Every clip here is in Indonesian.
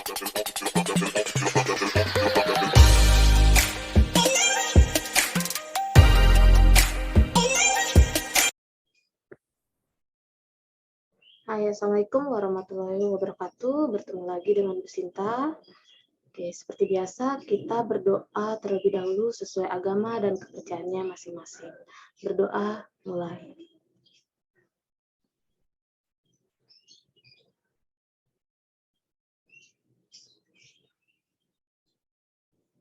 Hai, Assalamualaikum warahmatullahi wabarakatuh. Bertemu lagi dengan Bu Sinta. Oke, seperti biasa kita berdoa terlebih dahulu sesuai agama dan kepercayaannya masing-masing. Berdoa mulai.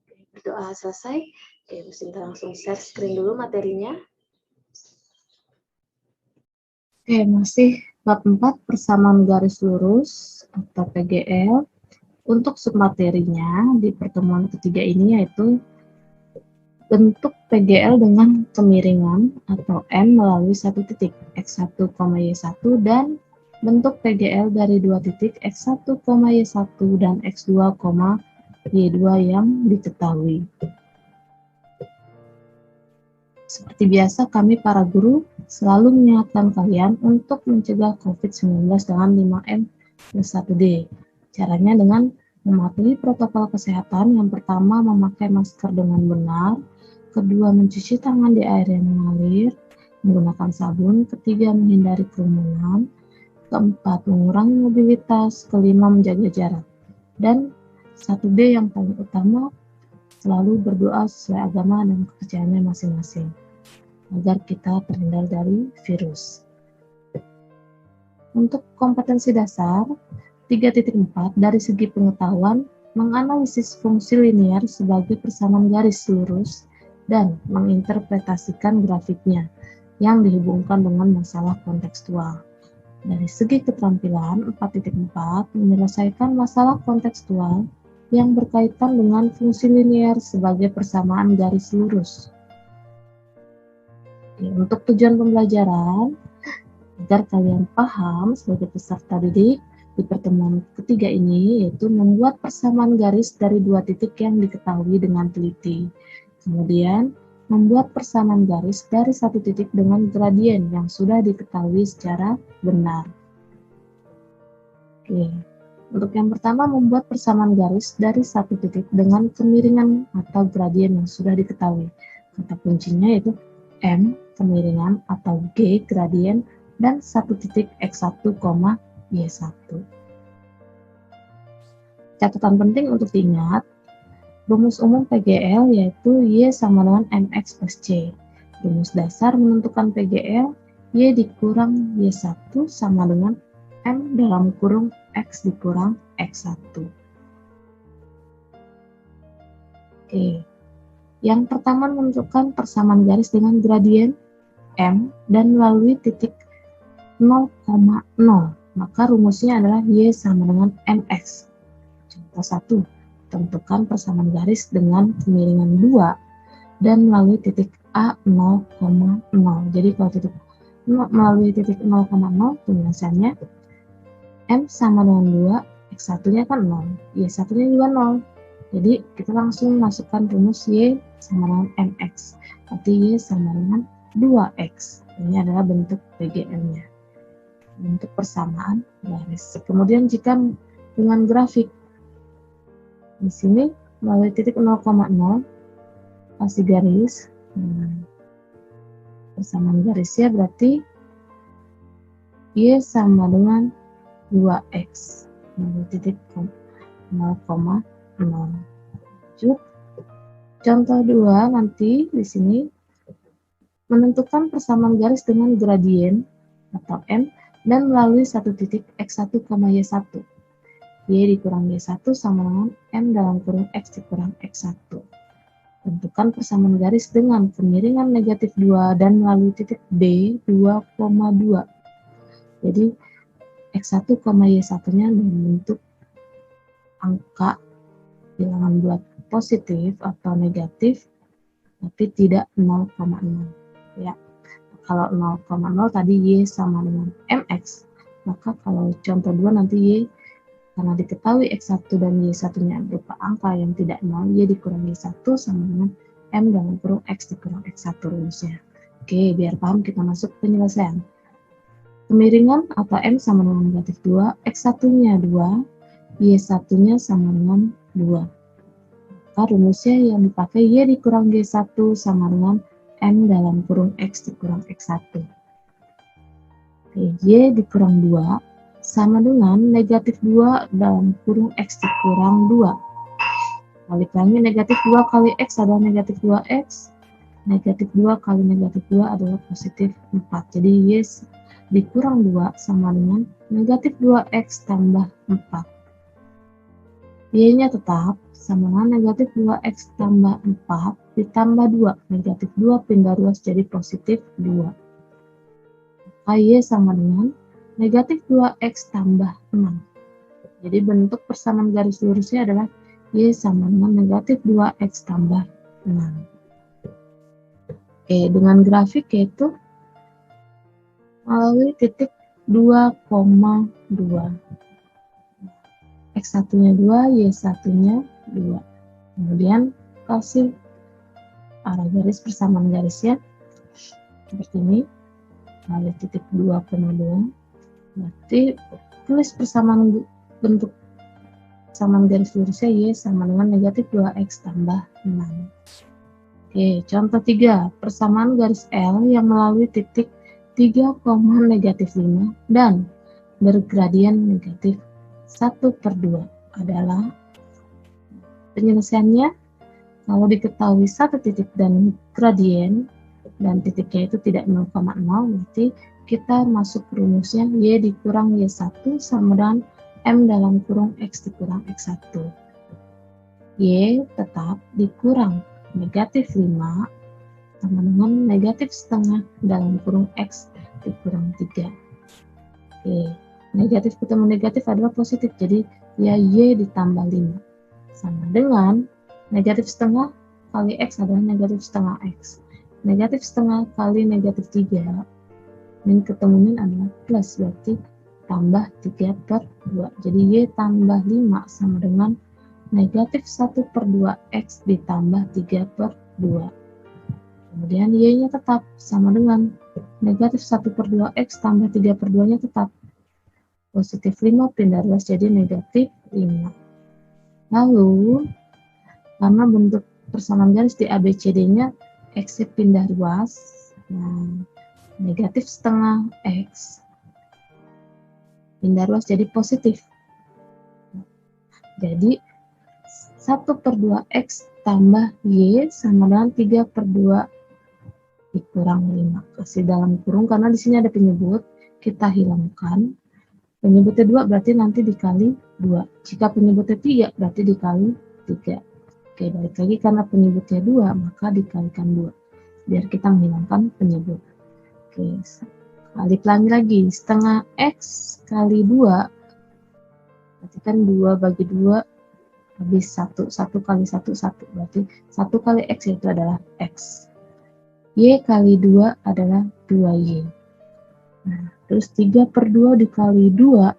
Oke, berdoa selesai. Oke, Bu Sinta langsung share screen dulu materinya. Oke, masih bab 4 persamaan garis lurus atau PGL. Untuk submaterinya di pertemuan ketiga ini yaitu bentuk PGL dengan kemiringan atau M melalui satu titik X1, Y1 dan bentuk PGL dari dua titik X1, Y1 dan X2, Y2 yang diketahui. Seperti biasa, kami para guru selalu mengingatkan kalian untuk mencegah COVID-19 dengan 5M plus 1D. Caranya dengan mematuhi protokol kesehatan. Yang pertama, memakai masker dengan benar. Kedua, mencuci tangan di air yang mengalir, menggunakan sabun. Ketiga, menghindari kerumunan. Keempat, mengurangi mobilitas. Kelima, menjaga jarak. Dan 1D yang paling utama, selalu berdoa sesuai agama dan kepercayaannya masing-masing, agar kita terhindar dari virus. Untuk kompetensi dasar, 3.4 dari segi pengetahuan, menganalisis fungsi linear sebagai persamaan garis lurus dan menginterpretasikan grafiknya yang dihubungkan dengan masalah kontekstual. Dari segi keterampilan, 4.4 menyelesaikan masalah kontekstual yang berkaitan dengan fungsi linear sebagai persamaan garis lurus. Untuk tujuan pembelajaran, agar kalian paham sebagai peserta didik di pertemuan ketiga ini, yaitu membuat persamaan garis dari dua titik yang diketahui dengan teliti. Kemudian, membuat persamaan garis dari satu titik dengan gradien yang sudah diketahui secara benar. Oke. Untuk yang pertama, membuat persamaan garis dari satu titik dengan kemiringan atau gradien yang sudah diketahui. Kata kuncinya yaitu M, kemiringan, atau G, gradien, dan satu titik X1, Y1. Catatan penting untuk diingat, rumus umum PGL yaitu Y sama dengan MX plus C. Rumus dasar menentukan PGL, Y dikurang Y1 sama dengan M dalam kurung X dikurang X1. Oke. Yang pertama menentukan persamaan garis dengan gradien M dan melalui titik 0,0. Maka rumusnya adalah Y sama dengan MX. Contoh 1. Tentukan persamaan garis dengan kemiringan 2 dan melalui titik A 0,0. Jadi kalau titik melalui titik 0,0 penjelasannya M sama dengan 2, X1-nya kan 0, Y1-nya juga 0. Jadi kita langsung masukkan rumus Y sama dengan MX. Berarti Y sama dengan 2X. Ini adalah bentuk PGL-nya. Bentuk persamaan garis. Kemudian jika dengan grafik, di sini melalui titik 0,0, kasih garis. Persamaan garisnya berarti Y sama dengan 2X melalui titik 0,0. Contoh 2 nanti di sini menentukan persamaan garis dengan gradien atau M dan melalui satu titik X1, Y1. Y dikurang Y1 sama dengan M dalam kurung X dikurang X1. Tentukan persamaan garis dengan kemiringan negatif 2 dan melalui titik B 2,2. Jadi X1, Y1-nya dalam bentuk angka bilangan bulat positif atau negatif, tapi tidak 0,0. Ya. Kalau 0,0 tadi Y sama dengan MX, maka kalau contoh 2 nanti Y, karena diketahui X1 dan Y1-nya berupa angka yang tidak 0, Y dikurang Y1 sama dengan M dalam kurung X dikurang X1 rumusnya. Oke, biar paham kita masuk penyelesaian. Kemiringan atau M sama dengan negatif 2, X1-nya 2, Y1-nya sama dengan 2. Maka rumusnya yang dipakai Y dikurang Y1 sama dengan M dalam kurung X dikurang X1. Y dikurang 2 sama dengan negatif 2 dalam kurung X dikurang 2. Balik lagi, negatif 2 kali X adalah negatif 2X. Negatif 2 kali negatif 2 adalah positif 4. Jadi Y dikurang 2 sama dengan negatif 2X tambah 4. Y-nya tetap sama dengan negatif 2X tambah 4 ditambah 2. Negatif 2 pindah ruas jadi positif 2. Maka Y sama dengan negatif 2X tambah 6. Jadi bentuk persamaan garis lurusnya adalah Y sama dengan negatif 2X tambah 6. Oke, dengan grafik yaitu melalui titik 2,2. X1-nya 2, Y1-nya 2. Kemudian kasih arah garis persamaan garisnya seperti ini. Melalui titik 2,2. Berarti tulis persamaan bentuk persamaan garis lurusnya Y sama dengan negatif 2X tambah 6. Oke, contoh 3. Persamaan garis L yang melalui titik 3, negatif 5 dan bergradian negatif 1/2 adalah penyelesaiannya. Kalau diketahui satu titik dan gradien dan titiknya itu tidak 0,0, berarti kita masuk rumusnya Y dikurang Y1 sama dengan M dalam kurung X dikurang X1. Y tetap dikurang negatif 5 sama dengan negatif setengah dalam kurung X dikurang 3. Oke, negatif ketemu negatif adalah positif, jadi ya Y ditambah 5 sama dengan negatif setengah kali X adalah negatif setengah X. Negatif setengah kali negatif 3 min ketemu min adalah plus, berarti tambah 3/2. Jadi Y tambah 5 sama dengan negatif 1/2 X ditambah 3/2. Kemudian Y-nya tetap sama dengan negatif 1/2 X tambah 3/2-nya tetap. Positif 5 pindah ruas jadi negatif 5. Lalu, karena bentuk persamaan garis di ABCD-nya X pindah ruas, nah, negatif setengah X pindah ruas jadi positif. Jadi 1/2 X tambah Y sama dengan 3/2 dikurang 5. Kasih dalam kurung karena di sini ada penyebut, kita hilangkan. Penyebutnya 2 berarti nanti dikali 2. Jika penyebutnya 3 berarti dikali 3. Oke, balik lagi karena penyebutnya 2 maka dikalikan 2. Biar kita menghilangkan penyebut. Oke, balik lagi. Setengah X kali 2 berarti kan 2 bagi 2 habis 1, 1 kali 1, 1. Berarti 1 kali X itu adalah X. Y kali 2 adalah 2Y. Nah, terus 3/2 dikali 2.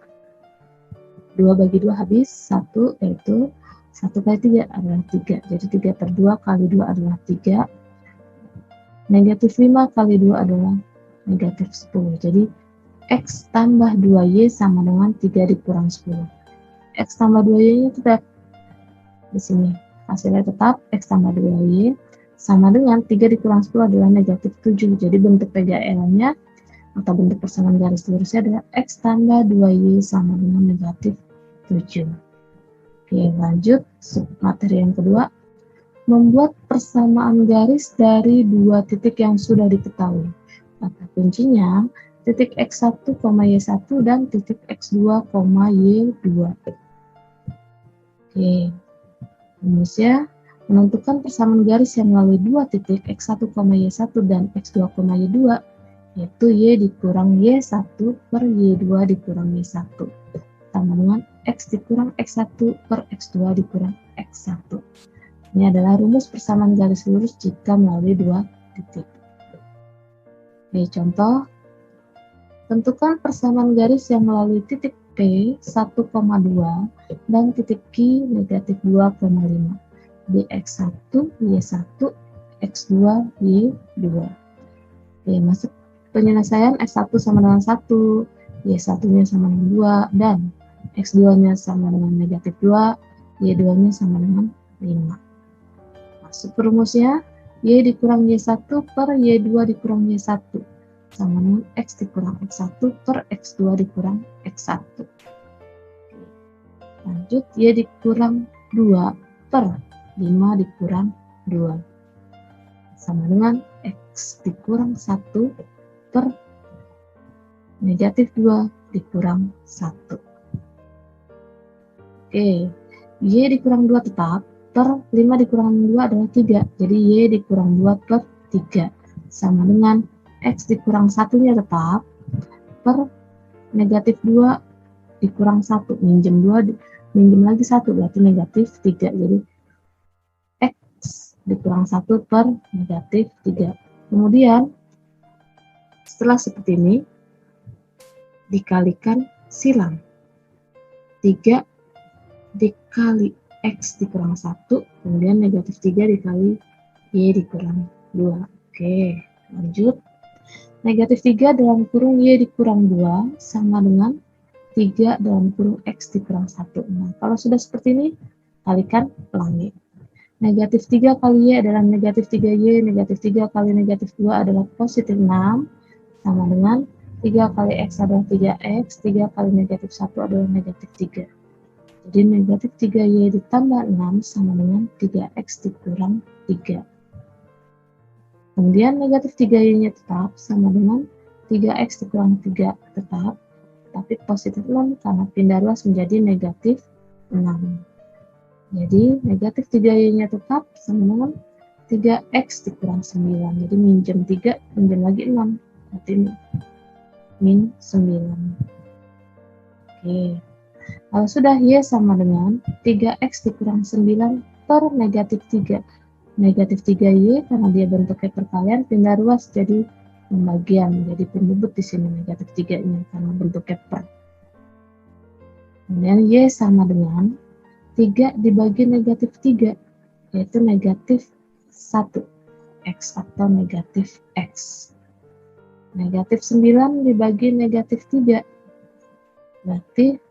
2 bagi 2 habis 1, yaitu 1 kali 3 adalah 3. Jadi 3/2 kali 2 adalah 3. Negatif 5 kali 2 adalah negatif 10. Jadi X tambah 2Y sama dengan 3 dikurang 10. X tambah 2Y-nya tetap di sini. Hasilnya tetap X tambah 2Y sama dengan 3 dikurang 10 adalah negatif 7. Jadi bentuk PGL-nya atau bentuk persamaan garis lurusnya adalah X tambah 2Y sama dengan negatif 7. Oke, lanjut materi yang kedua. Membuat persamaan garis dari dua titik yang sudah diketahui. Kata kuncinya titik X1, Y1 dan titik X2, Y2. Oke, rumusnya menentukan persamaan garis yang melalui dua titik X1, Y1 dan X2, Y2 yaitu Y dikurang Y1 per Y2 dikurang Y1 sama dengan X dikurang X1 per X2 dikurang X1. Ini adalah rumus persamaan garis lurus jika melalui dua titik. Oke, contoh. Tentukan persamaan garis yang melalui titik P 1,2 dan titik Q negatif 2,5 di X1, Y1, X2, Y2. Oke, masuk penyelesaian X1 sama dengan 1, Y1-nya sama dengan 2, dan X2-nya sama dengan negatif 2, Y2-nya sama dengan 5. Masuk ke rumusnya, Y dikurang Y1 per Y2 dikurang Y1 sama dengan X dikurang X1 per X2 dikurang X1. Lanjut, Y dikurang 2 per 5 dikurang 2 sama dengan X dikurang 1 per negatif 2 dikurang 1. Oke, Y dikurang 2 tetap, per 5 dikurang 2 adalah 3. Jadi Y dikurang 2 per 3 sama dengan X dikurang 1-nya tetap, per negatif 2 dikurang 1. Minjem 2, minjem lagi 1, berarti negatif 3. Jadi X dikurang 1 per negatif 3. Kemudian, setelah seperti ini, dikalikan silang. 3 dikali X dikurang 1, kemudian negatif 3 dikali Y dikurang 2. Oke, lanjut. Negatif 3 dalam kurung Y dikurang 2 sama dengan 3 dalam kurung X dikurang 1. Nah, kalau sudah seperti ini, kalikan pelangi. Negatif 3 kali Y adalah negatif 3Y, negatif 3 kali negatif 2 adalah positif 6, sama dengan 3 kali X adalah 3X, 3 kali negatif 1 adalah negatif 3. Jadi negatif 3Y ditambah 6 sama dengan 3X dikurang 3. Kemudian negatif 3Y-nya tetap sama dengan 3X dikurang 3 tetap, tapi positif 6 karena pindah ruas menjadi negatif 6. Jadi negatif 3Y-nya tetap sama dengan 3X dikurang 9. Jadi minjem 3, minjem lagi 6. Berarti min 9. Oke. Kalau sudah Y sama dengan 3X dikurang 9 per negatif 3. Negatif 3Y karena dia bentuknya perkalian, pindah ruas jadi pembagian. Jadi penyebut di sini negatif 3-nya karena bentuknya per. Kemudian Y sama dengan 3 dibagi negatif 3, yaitu negatif 1. X atau negatif X. Negatif 9 dibagi negatif 3. Berarti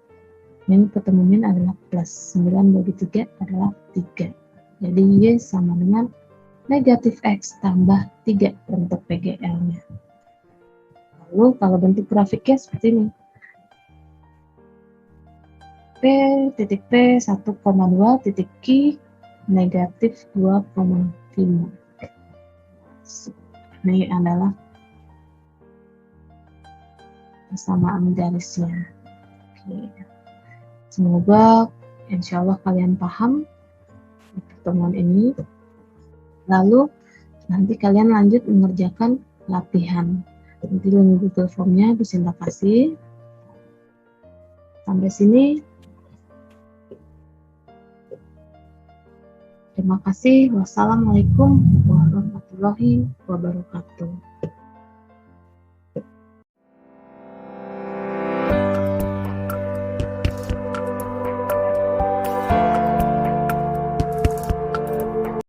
min ketemu min adalah plus. 9 bagi 3 adalah 3. Jadi Y sama dengan negatif X tambah 3 bentuk PGL-nya. Lalu kalau bentuk grafiknya seperti ini. P titik P 1,2 titik Q negatif 2,5. Ini adalah persamaan garisnya. Oke. Semoga insya Allah kalian paham pertemuan ini. Lalu nanti kalian lanjut mengerjakan latihan. Nanti link Google Form-nya Bu Sinta kasih. Sampai sini. Terima kasih. Wassalamualaikum warahmatullahi wabarakatuh.